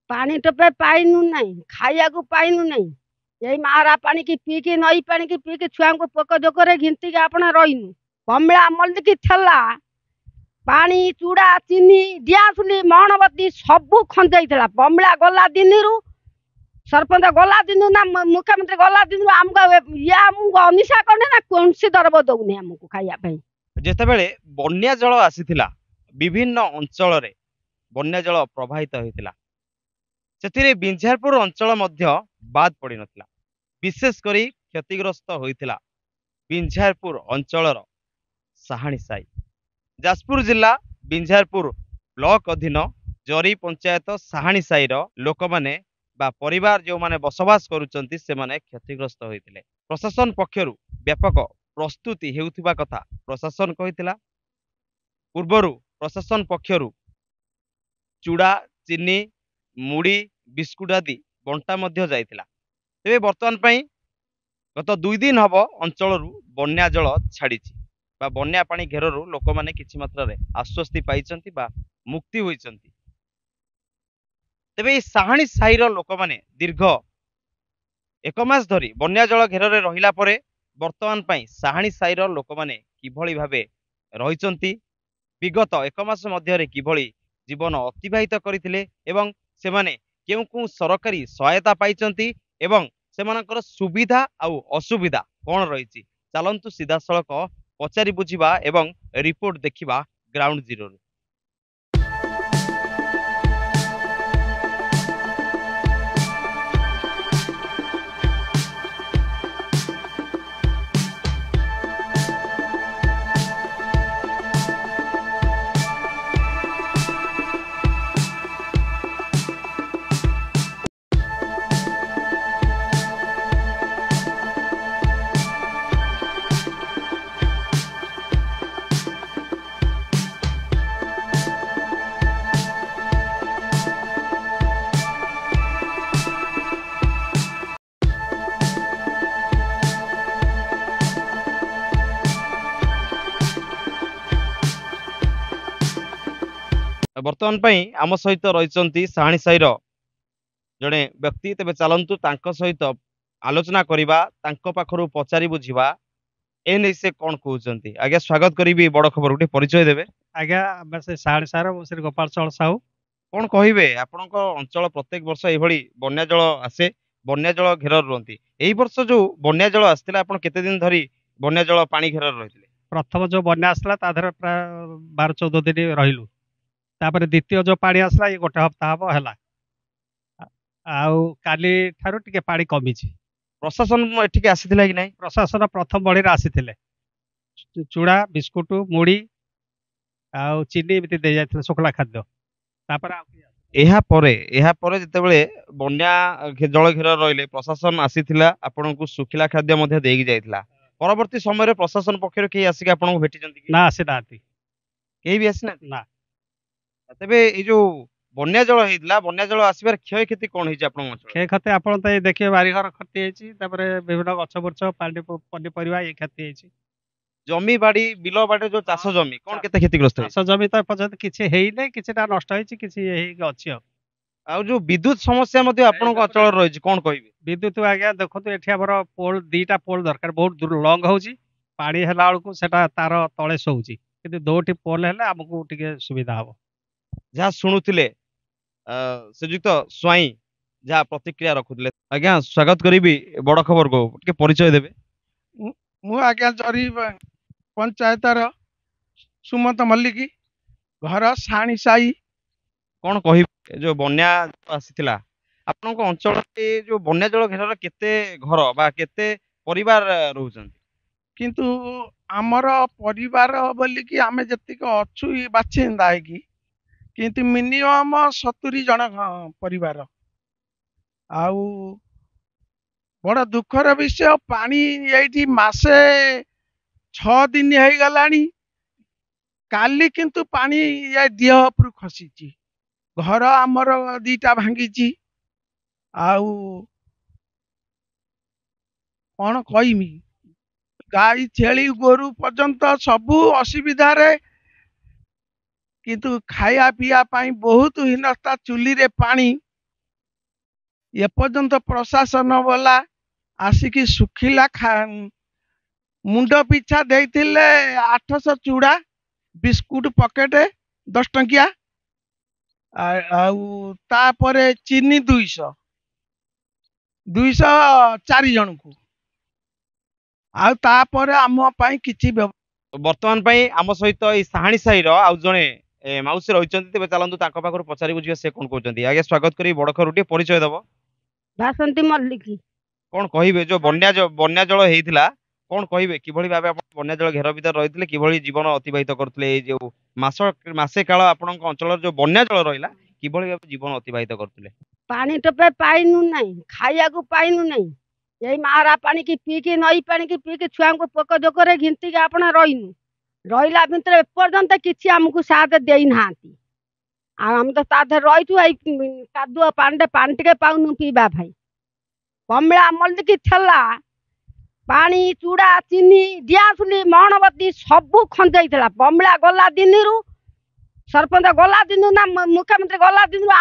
पानी टोपे पाइनु नहीं, खाइया को पाइनु नहीं। यही मारा पानी की पी की नई पानी की पी की छुआ को पोक जोकर घिंती के आपण रहीनु कमला मल्द की थला पानी चूड़ा चीनी दियासुली मणबती सबू खंजाई बमला गला दिन सरपंच गला दिन ना मुख्यमंत्री गला दिन आमको अनिशा करने ना कौन सी दरब दौनी आमको खाइया जेतेबेले बन्या जल आसीथिला विभिन्न अंचल रे बन्या जल प्रवाहित होइतिला सेथिरे बिंझारपुर अंचल मध्य बाद पड़ी नथिला विशेष करी क्षतिग्रस्त होइतिला बिंझारपुर अंचलर साहाणी साई जाजपुर जिला बिंझारपुर ब्लॉक अधीन जरी पंचायत साहाणी साईर लोक माने बा परिवार जो माने बसवास करुचंती से माने क्षतिग्रस्त होइतिले प्रशासन पक्षरु व्यापक प्रस्तुति हेउथिबा कथा प्रशासन कहितिला पूर्वरु प्रशासन पक्षरु चूड़ा चीनी मुड़ी बिस्कुट आदि बंटा मध्य जाइतिला तेबे वर्तमान पई गत 2 दिन हब अंचल बन्या जल छाड़ी बा बन्या पानी घेरु लोक माने किछि मात्रा रे आश्वस्ति पाइचंती बा मुक्ति होइचंती तेबे साहाणी साईर लोक माने दीर्घ 1 मास धरी बन्या जल घेरे रहिला परे वर्तमान पई साहाणी साईर लोक माने किभଳି भाबे रहिचंती विगत 1 मास मध्य किभଳି जीवन अतिबाहित करथिले एवं सेमाने केउ को सरकारी सहायता पाइचंती एवं सेमानकर सुविधा आउ असुविधा कौन रही चलतु सीधा सड़क पचारि बुझिबा एवं रिपोर्ट देखिबा ग्राउंड जीरो। बर्तमान पई आम सहित रही साहाणी साईर जड़े व्यक्ति तेज चलतु सहित आलोचना करवा पाखर पचारि बुझा एने से कौन कहते आज्ञा स्वागत करी बड़ खबर गोटे परिचय देवे आज्ञा से साहाणी सार श्री गोपाल चौल साहू कौन कहे आपण अंचल प्रत्येक वर्ष ये बन्या जल आसे बन्या जल घेर रुहति यही वर्ष जो बन्या जल आसला आप केते दिन धरी बन्या जल पानी घेर रही प्रथम जो बन्या आसला प्राय 12-14 दिन रहिलु तापर द्वितीय जो पानी आसला ये गोटे हप्ताह हम है आउ काली ठारू टिके पानी कमी प्रशासन एठिके आसीथिला कि नहीं प्रशासन प्रथम बड़ी आसीथिले चूड़ा बिस्कुट मुड़ी आउ चीनी एमती दे जाइथिले शुक्ला खाद्य तापर एहा परे जेतेबेले बन्या जल घेर रहिले प्रशासन आसीथिला आपनकु सुखिला खाद्य मध्ये देगी जाइथिला परवर्ती समय प्रशासन पक्षर के आसिक आपन भेटी जंती ना आसी नाती केही भी आसी ना तेबे ए जो बन्या जल हेइतला बन्या जल आसीबार क्षय क्षति कोन हेछि आपन क्षय क्षति आपन त देखिए बारी घर क्षति हेछि तापर विभिन्न गछ बुर्छ पानी पनी परिवा ये क्षति हेछि जमी बाड़ी बिलो बाटे जो चाष जमी कोन केते क्षतिग्रस्त चाष जमी तो पर्यंत किछि हेइ नै किछिटा नष्ट हेछि किछि हेइ अछि आ जो विद्युत समस्या मध्ये आपन अचल रहिछि कोन कहिबे विद्युत आज्ञा देखो एठी हमर पोल दीटा पोल दरकार बहुत दूर लॉन्ग होछि पानी हैला बेलकु सेटा तार तळे सोउछि किंतु दोटी पोल हेले हमकु टिके सुविधा हबो जहाँ शुणुले श्रीजुक्त स्वाई जहाँ प्रतिक्रिया रखुले आज्ञा स्वागत करी बड़ खबर को टे परिचय देवे मु आज्ञा जरी पंचायतर सुमंत मल्लिक घर साणी साई कौन कह जो बन्या आसीथिला आपन अंचल जो बन्या जल घेर केते घर बा केते परिवार रहउछन किंतु आमर परिवार बोलिकी आमे जतिक अछु बाछिंदा है कि किंतु मिनिमम 70 जन परिवार आउ बड़ दुखर विषय पानी ये मासे 6 दिन हो गलानी काली किंतु पानी ये देह उपर खसी घर आमर 2टा भांगी आउ कौन कहमी गाई छेली गोरु पर्यंत सबू असुविधा रे किंतु खाया पिया पाई बहुत हीनस्था चुली रे पानी ଏପର୍ଯ୍ୟନ୍ତ ପ୍ରଶାସନ ବାଲା ଆସିକି ଶୁଖିଲା ମୁଣ୍ଡ ପିଛା ଦେଇଥିଲେ 800 ଚୁଡ଼ା ବିସ୍କୁଟ ପକେଟ 10 ଟଙ୍କିଆ ଆଉ ତାପରେ ଚିନି 200 4 ଜଣଙ୍କୁ ଆଉ ତାପରେ ଆମ ପାଇଁ କିଛି ବର୍ତ୍ତମାନ ପାଇଁ ଆମ ସହିତ ଏଇ ସାହାଣୀ ସାହିର ଆଉ ଜଣେ ମାଉସୀ ରହିଛନ୍ତି। ତେବେ ଚାଲନ୍ତୁ ତାଙ୍କ ପାଖରୁ ପଚାରି ବୁଝିବା ସେ କଣ କହୁଛନ୍ତି। ଆଜ୍ଞା ସ୍ୱାଗତ କରି ବଡଖରୁ ଟିକେ ପରିଚୟ ଦବ। ବାସନ୍ତୀ ମଲ୍ଲିକ। କଣ କହିବେ ଯୋଉ ବନ୍ୟା ଜଳ ହେଇଥିଲା କଣ କହିବେ କିଭଳି ଭାବେ ଆପଣ ବନ୍ୟା ଜଳ ଘେର ଭିତରେ ରହିଥିଲେ କିଭଳି ଜୀବନ ଅତିବାହିତ କରୁଥିଲେ ଏଇ ଯୋଉ ମାସେ କାଳ ଆପଣଙ୍କ ଅଞ୍ଚଳରେ ଯୋଉ ବନ୍ୟା ଜଳ ରହିଲା କିଭଳି ଭାବେ ଜୀବନ ଅତିବାହିତ କରୁଥିଲେ? ପାଣି ଟୋପେ ପାଇନୁ ନାହିଁ, ଖାଇବାକୁ ପାଇନୁ ନାହିଁ। ଏଇ ମାରା ପାଣିକି ପିଇକି ନଈ ପାଣିକି ପିଇକି ଛୁଆଙ୍କୁ ପୋକ ଜୋକରେ ଘିନ୍ତିକି ଆପଣ ରହିନୁ। ରହିଲା ଭିତରେ ଏପର୍ଯ୍ୟନ୍ତ କିଛି ଆମକୁ ସାହାଯ୍ୟ ଦେଇନାହାନ୍ତି। ଆଉ ଆମେ ତ ତା ଦେହରେ ରହିଛୁ ଏଇ କାଦୁଅ ପାଣିରେ ପାଣି ଟିକେ ପାଉନୁ ପିଇବା ପାଇଁ। କମଳା ମଲ୍ଲିକି ଥିଲା ପାଣି ଚୁଡ଼ା ଚିନି ଡିଆସୁଲି ମହଣବତୀ ସବୁ ଖଞ୍ଜେଇଥିଲା। କମଳା ଗଲା ଦିନରୁ ସରପଞ୍ଚ ଗଲା ଦିନୁ ନା ମୁଖ୍ୟମନ୍ତ୍ରୀ ଗଲା ଦିନରୁ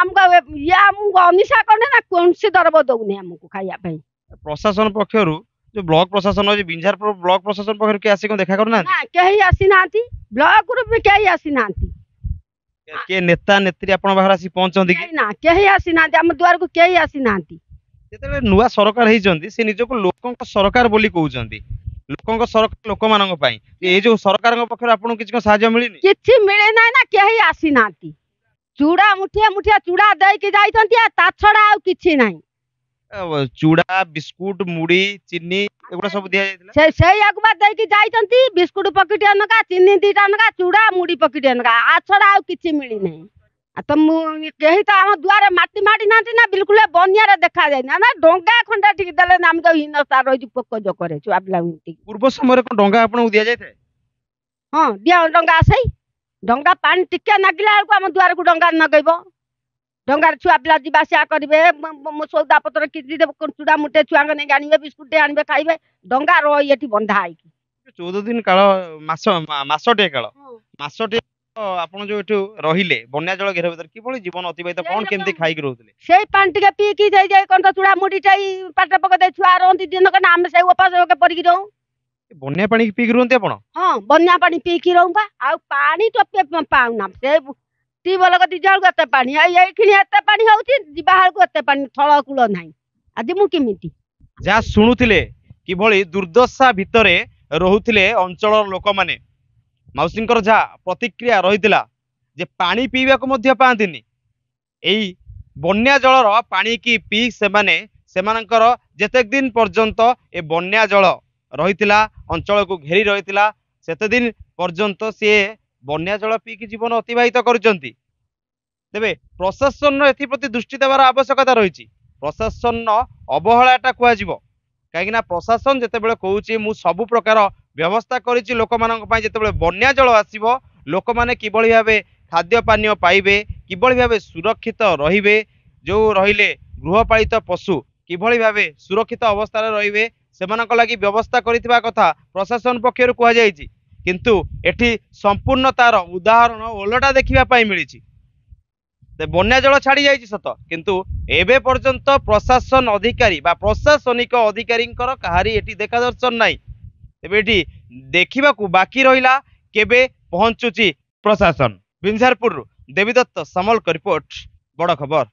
ଆମକୁ ଅନିଶା କରୁନି ନା କୌଣସି ଦରବ ଦଉନି ଆମକୁ ଖାଇବା ପାଇଁ। ପ୍ରଶାସନ ପକ୍ଷରୁ ଯୋଉ ବ୍ଲକ ପ୍ରଶାସନ ଅଛି ବିଞ୍ଝାରପୁର ବ୍ଲକ ପ୍ରଶାସନ ପକ୍ଷରୁ କିଏ ଆସି କଣ ଦେଖା କରୁନାହାନ୍ତି? ନା କେହି ଆସିନାହାନ୍ତି, ବ୍ଲକରୁ ବି କେହି ଆସିନାହାନ୍ତି। କିଏ ନେତା ନେତ୍ରୀ ଆପଣଙ୍କ ପାଖରେ ଆସି ପହଞ୍ଚନ୍ତି କି? ନା କେହି ଆସିନାହାନ୍ତି, ଆମ ଦୁଆରକୁ କେହି ଆସିନାହାନ୍ତି। ଯେତେବେଳେ ନୂଆ ସରକାର ହେଇଛନ୍ତି ସେ ନିଜକୁ ଲୋକଙ୍କ ସରକାର ବୋଲି କହୁଛନ୍ତି। ଲୋକଙ୍କ ସରକାର ଲୋକମାନଙ୍କ ପାଇଁ ଏଇ ଯୋଉ ସରକାରଙ୍କ ପକ୍ଷରୁ ଆପଣଙ୍କୁ କିଛି କଣ ସାହାଯ୍ୟ ମିଳିନି? କିଛି ମିଳି ନାହିଁ ନା କେହି ଆସିନାହାନ୍ତି। ଚୁଡ଼ା ମୁଠିଆ ମୁଠିଆ ଚୁଡ଼ା ଦେଇକି ଯାଇଛନ୍ତି, ତା ଛଡା ଆଉ କିଛି ନାହିଁ। ଚୁଡ଼ା ବିସ୍କୁଟ ମୁଢି ଚିନି ଏଗୁଡା ସବୁ ଦିଆଯାଇଥିଲା। ସେଇଆକୁ ବା ଦେଇକି ଯାଇଛନ୍ତି। ବିସ୍କୁଟ ପକେଟିଆ ନକା ଚିନି 2ଟା ନକା ଚୁଡ଼ା ମୁଢି ପକେଟିଆ ନକା ଆ ଛଡା ଆଉ କିଛି ମିଳିନାହିଁ। ଆଉ ତ କେହି ତ ଆମ ଦୁଆରେ ମାଟି ମାଡ଼ି ନାହାନ୍ତି ନା ବିଲକୁଲ ବନ୍ୟାରେ ଦେଖାଯାଇନି ନା ଡଙ୍ଗା ଖଣ୍ଡେ ଟିକେ ଦେଲେ ନା ଆମେ ତ ହୀନସ୍ତା ରହିଛୁ ପୋକ ଜୋକରେ ଛୁଆ ପିଲାଙ୍କୁ। ପୂର୍ବ ସମୟରେ କଣ ଡଙ୍ଗା ଆପଣଙ୍କୁ ଦିଆଯାଇଥାଏ? ହଁ ଡଙ୍ଗା ଆସେଇ ଡଙ୍ଗା ପାଣି ଟିକେ ନାଗିଲା ବେଳକୁ ଆମ ଦୁଆରକୁ ଡଙ୍ଗା ନଗେଇବ। ଡଙ୍ଗାରେ ଛୁଆ ପିଲା ଯିବା ଆସିବା କରିବେ। ସଉଦା ପତ୍ର କିଛି ଚୁଡ଼ା ମୁଠେ ଛୁଆଙ୍କ ନେଇକି ଆଣିବେ ବିସ୍କୁଟ ଆଣିବେ ଖାଇବେ। ଡଙ୍ଗା ରହି ଏଠି ବନ୍ଧା ହେଇକି 14 ଦିନ କାଳ ମାସଟିଏ କାଳ ମାସଟିଏ ଆପଣ ଯୋଉ ଏଠୁ ରହିଲେ ବନ୍ୟା ଜଳ ଘେର ଭିତରେ କିଭଳି ଜୀବନ ଅତିବାହିତ କଣ କେମିତି ଖାଇକି ରହୁଥିଲେ? ସେଇ ପାଣି ଟିକେ ପିଇକି ଯାଇ କଣ ତ ଚୁଡ଼ା ମୁଢି ପାଟ ପକେଇ ଦେଇ ଛୁଆ ରହନ୍ତି ଦିନ କନା ଆମେ ସେଇ ଉପାସ ପରିକି ରହୁ। ବନ୍ୟା ପାଣି ପିଇକି ରୁହନ୍ତି ଆପଣ? ହଁ ବନ୍ୟା ପାଣି ପିଇକି ରହୁ ବା। ଆଉ ପାଣି ଟୋପେ ପାଉନା। ସେ ଟ୍ୟୁବଲ କତି ଜଳକୁ ଏତେ ପାଣି ଏଇଖିଣି ଏତେ ପାଣି ହଉଛି ଯିବା ବେଳକୁ ଏତେ ପାଣି ଥଳ କୂଳ ନାହିଁ। ଆଜି ମୁଁ କେମିତି ଯାହା ଶୁଣୁଥିଲେ କିଭଳି ଦୁର୍ଦ୍ଦଶା ଭିତରେ ରହୁଥିଲେ ଅଞ୍ଚଳର ଲୋକମାନେ। ମାଉସୀଙ୍କର ଯାହା ପ୍ରତିକ୍ରିୟା ରହିଥିଲା ଯେ ପାଣି ପିଇବାକୁ ମଧ୍ୟ ପାଆନ୍ତିନି। ଏଇ ବନ୍ୟା ଜଳର ପାଣିକି ପିଇ ସେମାନଙ୍କର ଯେତେ ଦିନ ପର୍ଯ୍ୟନ୍ତ ଏ ବନ୍ୟା ଜଳ ରହିଥିଲା ଅଞ୍ଚଳକୁ ଘେରି ରହିଥିଲା ସେତେ ଦିନ ପର୍ଯ୍ୟନ୍ତ ସିଏ ବନ୍ୟା ଜଳ ପିଇକି ଜୀବନ ଅତିବାହିତ କରୁଛନ୍ତି। ତେବେ ପ୍ରଶାସନର ଏଥିପ୍ରତି ଦୃଷ୍ଟି ଦେବାର ଆବଶ୍ୟକତା ରହିଛି। ପ୍ରଶାସନ ଅବହେଳାଟା କୁହାଯିବ କାହିଁକି ନା ପ୍ରଶାସନ ଯେତେବେଳେ କହୁଛି ମୁଁ ସବୁ ପ୍ରକାର ବ୍ୟବସ୍ଥା କରିଛି ଲୋକମାନଙ୍କ ପାଇଁ, ଯେତେବେଳେ ବନ୍ୟା ଜଳ ଆସିବ ଲୋକମାନେ କିଭଳି ଭାବେ ଖାଦ୍ୟ ପାନୀୟ ପାଇବେ କିଭଳି ଭାବେ ସୁରକ୍ଷିତ ରହିବେ, ଯୋଉ ରହିଲେ ଗୃହପାଳିତ ପଶୁ କିଭଳି ଭାବେ ସୁରକ୍ଷିତ ଅବସ୍ଥାରେ ରହିବେ ସେମାନଙ୍କ ଲାଗି ବ୍ୟବସ୍ଥା କରିଥିବା କଥା ପ୍ରଶାସନ ପକ୍ଷରୁ କୁହାଯାଇଛି। କିନ୍ତୁ ଏଠି ସମ୍ପୂର୍ଣ୍ଣ ତାର ଉଦାହରଣ ଓଲଟା ଦେଖିବା ପାଇଁ ମିଳିଛି। ବନ୍ୟା ଜଳ ଛାଡି ଯାଇଛି ସତ କିନ୍ତୁ ଏବେ ପର୍ଯ୍ୟନ୍ତ ପ୍ରଶାସନ ଅଧିକାରୀ ବା ପ୍ରଶାସନିକ ଅଧିକାରୀଙ୍କର କାହାରି ଏଠି ଦେଖା ଦର୍ଶନ ନାହିଁ। ତେବେ ଏଠି ଦେଖିବାକୁ ବାକି ରହିଲା କେବେ ପହଞ୍ଚୁଛି ପ୍ରଶାସନ। ବିଞ୍ଝାରପୁରରୁ ଦେବୀଦତ୍ତ ସାମଲଙ୍କ ରିପୋର୍ଟ, ବଡ ଖବର।